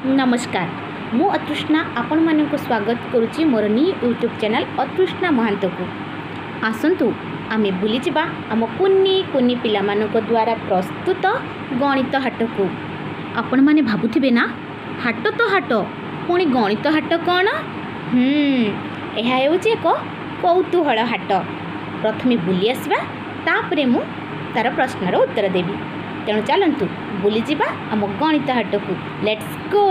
नमस्कार मु अतृष्णा आपण मानक स्वागत करुच्ची मोर नी यूट्यूब चैनल अतृष्णा महांत को आसतु आमे बुली जिबा आम कुन्नी कुन्नी पिला मानक द्वारा प्रस्तुत गणित हाट को। आपण माने भाबुथिबे ना हाट तो हाट पुणी गणित हाट कौन? यह हेउची एक कौतूहल हाट। प्रथमे बुली आसबा तापरे मु तार प्रश्नर उत्तर देबी। तेणु चलतु बुली जिबा आम गणित हाट को। Let's go.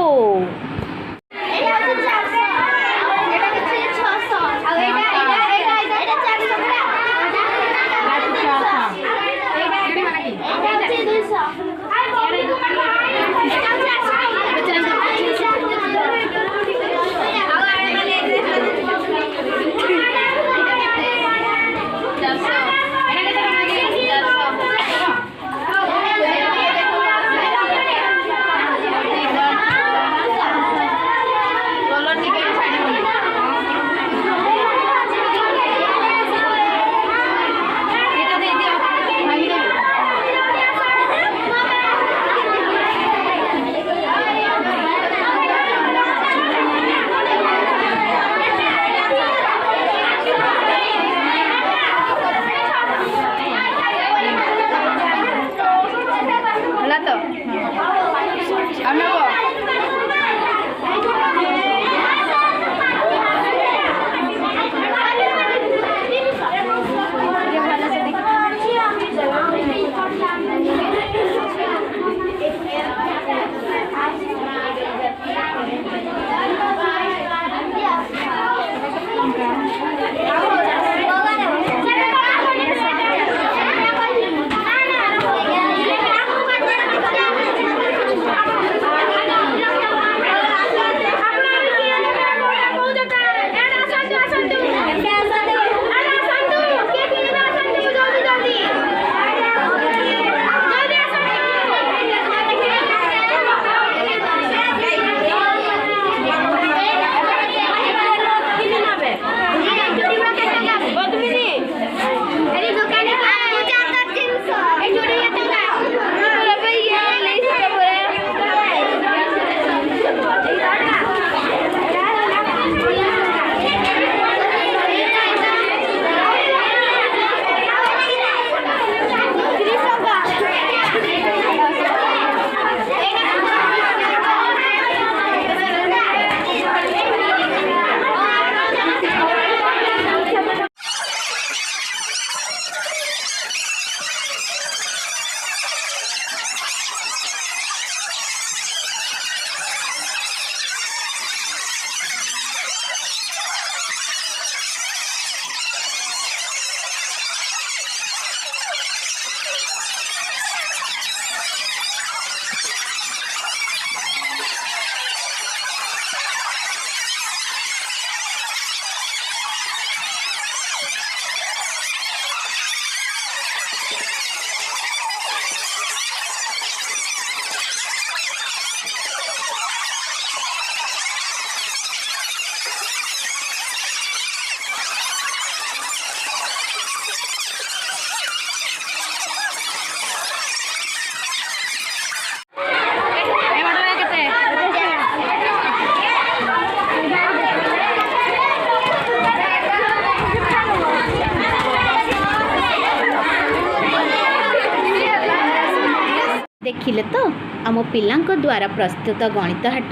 देखिले तो आम पिलांक द्वारा प्रस्तुत गणित हाट।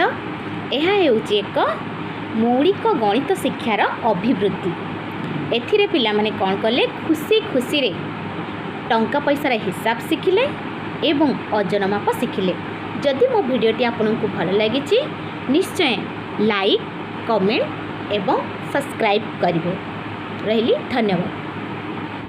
यह हेउची एक मौलिक गणित शिक्षार अभिवृद्धि। एथिरे पिला माने कौन कले खुशी खुशी रे टंका पैसार हिसाब शिखिले एवं ओजन माप शिखिले। जदि मो भिडियोटी आपको भल लगी निश्चय लाइक कमेंट एवं सब्सक्राइब करेंगे। रही धन्यवाद।